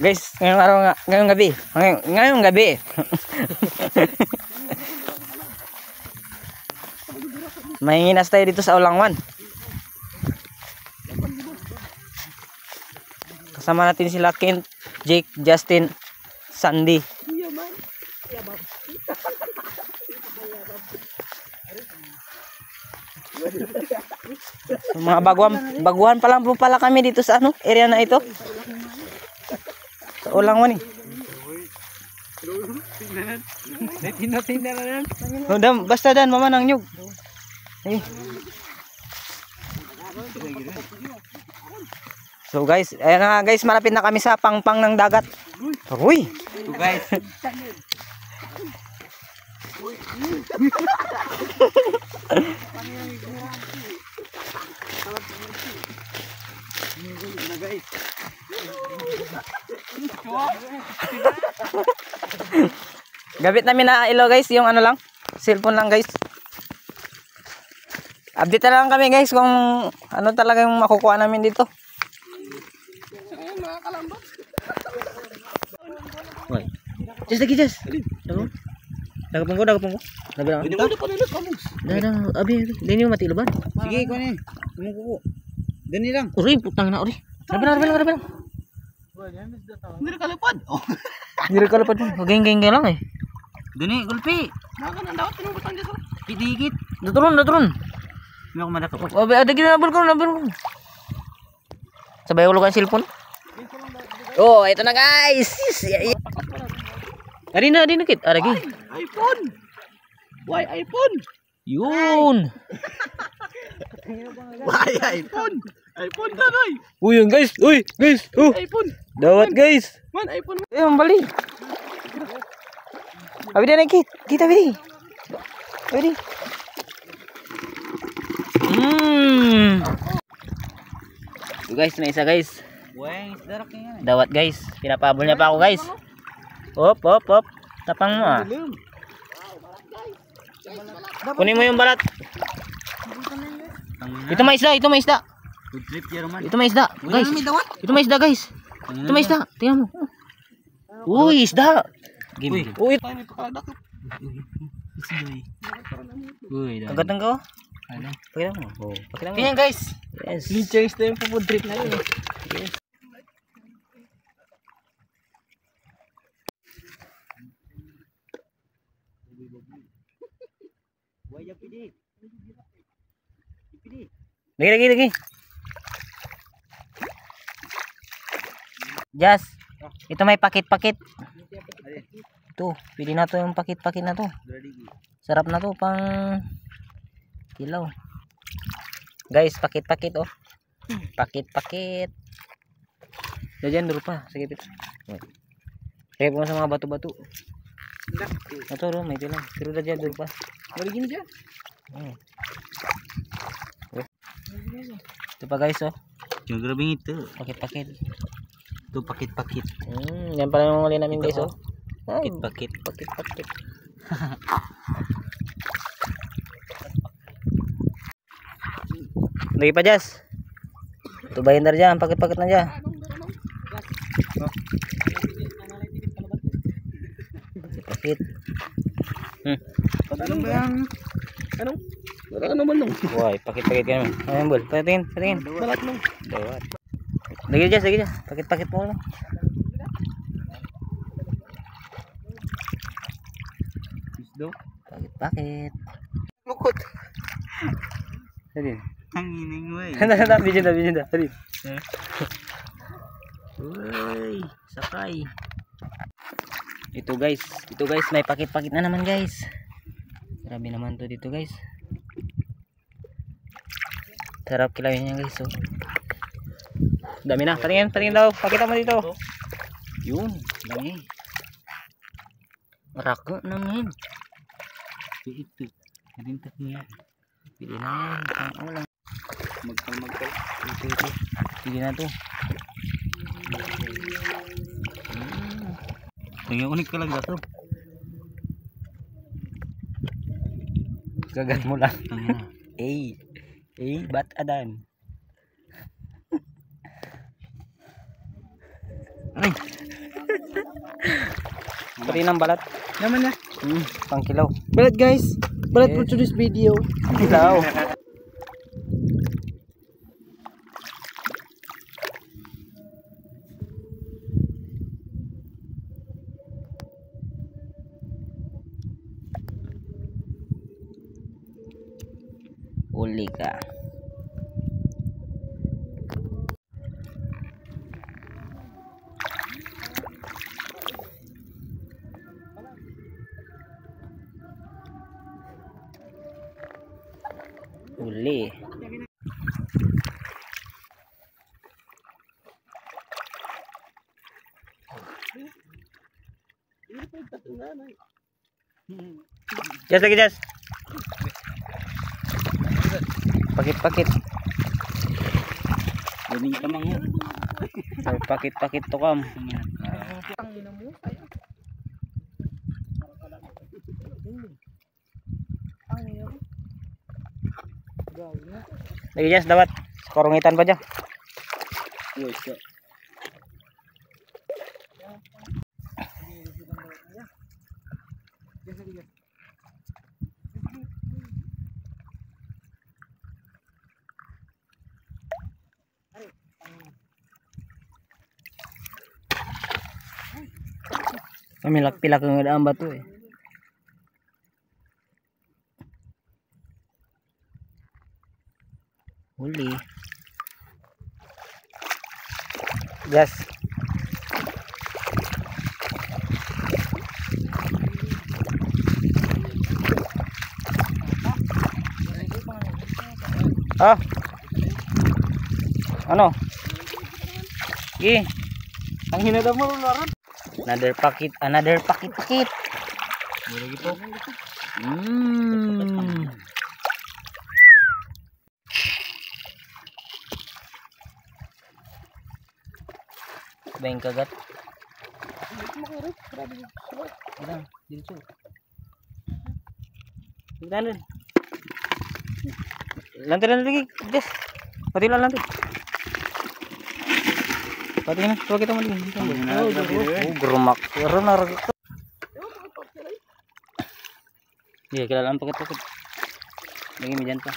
Guys, ngayong araw nga, ngayong gabi. Ngayong gabi. Mahinginas tayo dito sa Ulangwan. Kasama natin sila Kent, Jake, Justin, Sandy. So, mga baguhan pa lang po pala kami dito sa ano, area na ito. Sa Ulangwan eh. Basta dan mama nang nyug. So guys, ayan na guys, malapit na kami sa pangpang ng dagat. Uy. Guys. Gamit namin na ilo guys, yung ano lang, cellphone lang guys. Update na lang kami guys kung ano talaga yung makukuha namin dito. Why? Just lagi just. Dagapon ko. Nabi lang. Dadang abi, dini mo mati luban. Sige ko ni. Kumo. Dani lang. Uri putang na uri. Nabi lang. Hindi kalipad. Oh. Hindi kalipad. Geng lang eh. Dani gulpi. Naka nang dapat tinong butang dito. Pidikit. Naturon. Hindi ako madako. Abi ada ginabol ko. Sabay ulo kan cellphone. Oh, ito na guys. Ari na kit. Aragi. iPhone. Why iPhone? Yun. Why iPhone? iPhone ka noy. Uy, yun guys. iPhone. Dawat guys. Man iPhone. Ang bali. Abi na kit. Kita abi. Abi. So guys, may isa guys. Weng, darak niya. Dawat guys. Pinapabol niya pa ako guys. Hop. Tapang mo ah. Kunin mo yung balat. Ito may isda. Good trip Jerman. Ito may isda, guys. Ito may isda, guys. Ito may isda. Tingnan mo. Uy, isda. Uy. Uy, Agad ko. Pakita mo. Oh, pakita mo. Tingnan guys. Yes. Change na yung food trip na yun. Yes. Lagi. Jas, ito may pakit-pakit. Ito, pili na to yung pakit-pakit na to. Sarap na to pang kilaw. Guys, pakit-pakit oh. Pakit-pakit. Diyan dulu pa, sige pit. Kaya po sa mga bato-bato. Ito ro, may tilang. Pero diyan dulu pa. Balik gini siya. Ito pa guys oh. Yung grabing ito. Pakit-pakit. Ito pakit-pakit. Yan pala yung muli namin guys oh. Pakit-pakit. Pakit-pakit. Lagi pa Jas. Ito ba yun dyan? Pakit-pakit na dyan. Pakit. Anong ba yan? Anong? Wala naman nung. Why, pakit-pakit ka naman. Ayan bol, patingin. Balat nung. Dawat. Lagi Jas. Pakit-pakit mo lang. Isdo. Pakit-pakit. Mukot. Tadi. Ang ining mo eh. Handa, video na. Tadi. Uy, sakay. Ito guys, may pakit-pakit na naman guys. Grabe naman to dito guys. Sarap kilawin niya guys. Oh. Dami na, patingin daw. Pakita mo dito. Yun, dami. Rako naman. Ito. Narintak niya. Pili na yan. Ano lang. Magkal. Ito. Pili na to. Tingnan unik ka lang dato. Gagat mo lang. Tangina. Bat adan. Pati ng balat. Naman na. Pang kilaw. Balat guys. Balat for Yes. today's video. Kilaw. Uli ka. Uli. Jas lagi jas. Pakit-pakit. Galing ka mang. Ay, pakit-pakit to kam. Lagi jas dapat. Korungitan pa dyan. Kami pilak ng daan ba to eh. Huli. Gas. Ah. Ano? Gi. Ang hinada mo laran. Another packet. Gitu. Bang kagat. Ilang, dito. Lantai. Lantai lagi, Jas. Pati lang lantai. Pati na, coba kita mandi. Oh, gerumak. Gerumak. Iya, kita dalam paket-paket. Lagi mijan pa.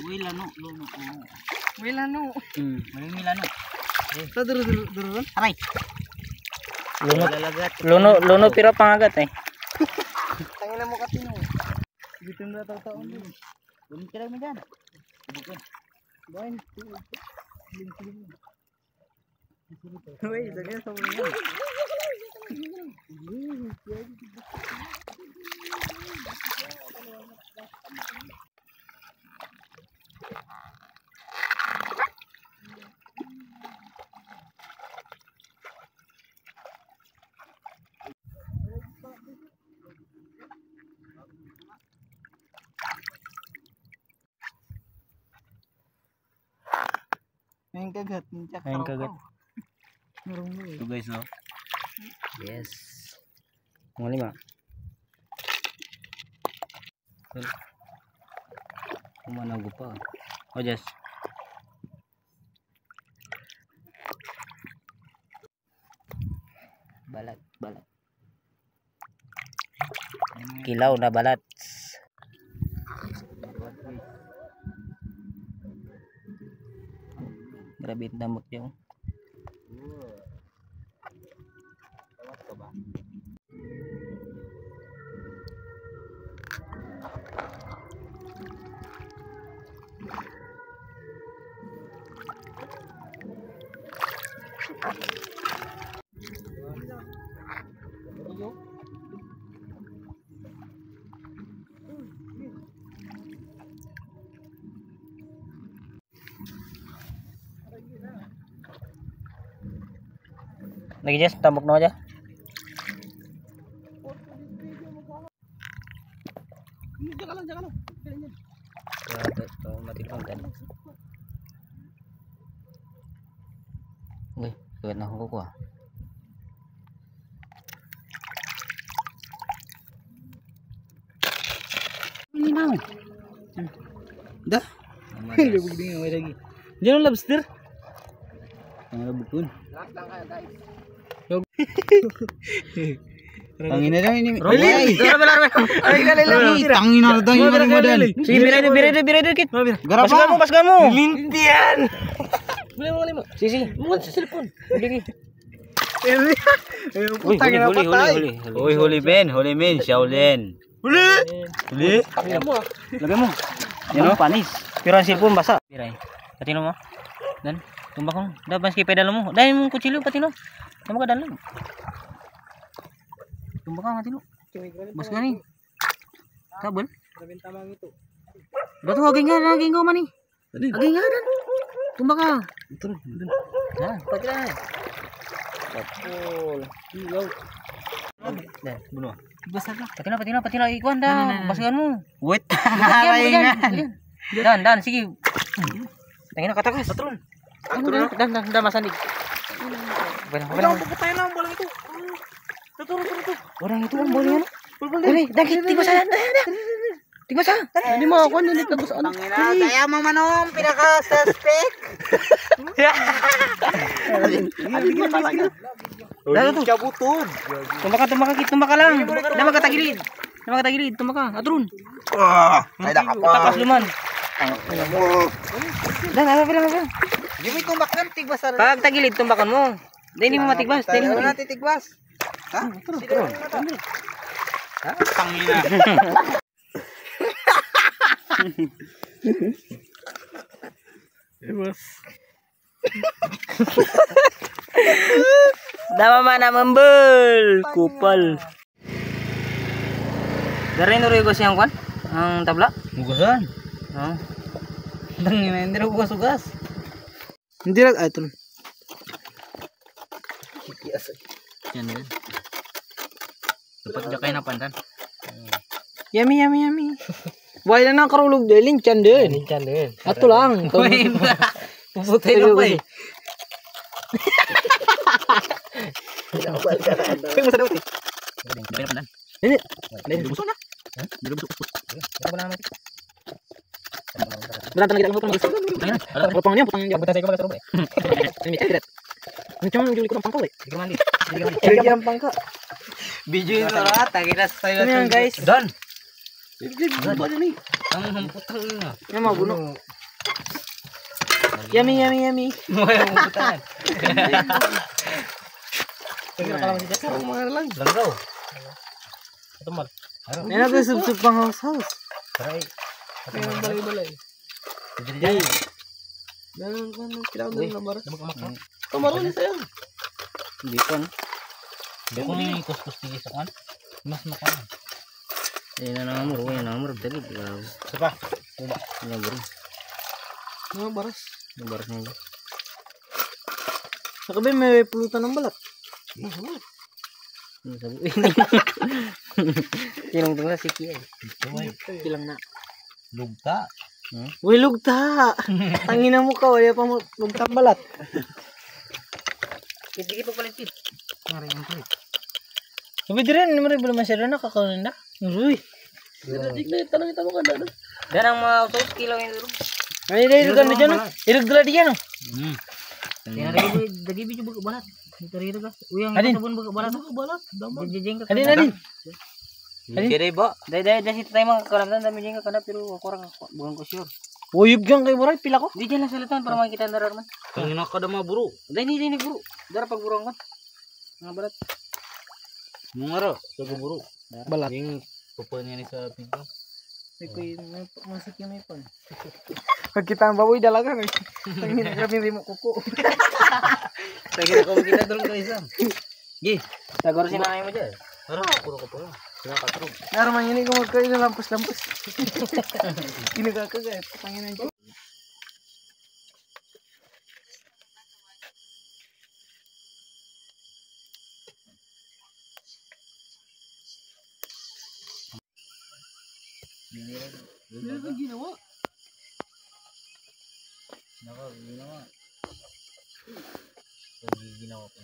Milano. Maling milano. Sa duru. Aray. Luno pira pangagat eh. Tangina mo katino. Gitu na taon. Belum kira mijan. Bukan. Bain. Wei, dagyan sa mga. Main kagat, mincak. Main kagat. Marunong. Tuh guys, no. Yes. Mau 5. Kemana gue pa? Oh, Jas. Balat. Kilau na balat. Grabe yung damot niya. Lagi Jas, tambok no aja. Jangan lang. Mati kan. Wih, kawit na ako ko. Dah. Lubog din may lagi. Diyan ang lobster. Ang lubog kun. Tangin na lang ini. Rolly. Ay kalilang. Tangin na daw yung madan. Sige, birado kit. Garapa mo. Pasgan mo. Lintian. Sige. Mo sa cellphone. Sige. Tangin na patay. Huli Ben, huli men, Shaolin. Huli. Lagay mo. Yan o, panis. Pero ang cellphone basa. Biray. Patino mo. Dan, tumbak mo. Dapat skip pedal mo. Dahil mo kutsilyo patino. Tama ka dalang. Tumbak ka matino. Bas nga ni. Kabel. Dato aging nga man ni. Aging nga dan. Tumbak ka. Nah, patila na. Betul. Dah, bunuh. Besar lah. Patina ikuan dah. Basgan mo. Wait. Dan, sige. Tangina katakas. Patron. Dan masandig. Orang puputay na ang bola itu. Tutur. Orang itu ang bola ano? Boleh, dagit di masa. Di masa. Hindi mo ako nilit tapos ano. Tangina, kaya mo manom pinaka suspect. Dalo tu. Cabutun. Tumbak ka lang. Nama ka tagilid. Tumbak ka. Atrun. Ay da Tapas luman. Dan apa. Di mo tumbak kan tigbas ara. Pag tagilid tumbakan mo. Dahil hindi mo matigbas. Dahil mo natin tigbas. Ha? Turun. Ha? Tangina. Bos. Dama mana membel kupal. Dari nuri gos yang kan? Ang tabla? Mugasan. Oh. Tangina, hindi na ugas. Hindi lang ay tulun. Yan din. Dapat dia kain apa kan? Yummy. Buhay na nang karulog dahil linchan din. Ato lang. Puputay na pa eh. Kaya mo sa dawat eh. Ini. Ini busok na. Berantan lagi dalam hutan. Potong niya. Buta saya kepada serupa. Ini tidak. Ini cuma juli kurang pangkal eh. Lagi ang pangka. Biju itu lah, tak kira saya Ini guys. Dan. Ini. Ang hamputang na. Yang mau bunuh. Yummy. Mau yang hamputan. Kira kalau masih dasar mau lang. Langgau. Teman. Ini ada sup pang haus. Barai. Balai. Jadi. Dan kan kira udah lambar. Makan. Kemarin ni sayang. Hindi kan. Hindi ko ni kus-kus tinggi sa kan. Mas makan. Yan na namur tadi. Siapa? Namur. Nah, baras. Nambarnya. Sakabe may pulutan ng balat. Ini sabu. Tinong tunggu si Kiai. Bilang na. Lugta. Uy, lugta. Tangina mo ka, wala pa mo lugta balat. Hindi pa palit yun. Ngari ang palit. Sabi di rin, naman rin belum masyado na kakaroon na. Uy. Tanong ito mo ka na. Dan ang mga usos kilaw yung dulu. Ay, irugan na dyan. Irugdala di yan. Dagi biju buka balat. Dito ka. Uyang sabon buka balat. Jejeng ka. Adin. Jadi ba? Dahil situ tayo mga kalamdan dami jeng ka kana pero kurang bukan ko sure. Uyub dyan kay Boray, pila ko. Di dyan lang salatan para makita darar man. Tangina ka dama bro. Dahil hindi buru. Dara pag burong man. Mga balat. Mungaro, jago bro. Balat. Yung pupulnya ni sa pinto. May masik yung may pan. Pag kita ang baboy dalaga eh. Tangina grabe mo kuko. Kaya ko kita dulu ka isam. Gi, tagor si nanay mo dyan. Ano, puro ko puro. Sinakatrog. Naramang ini ko magkain na lampos-lampos. Kinagakagay. Tangina dyan. Ginawa. Ginawa ko.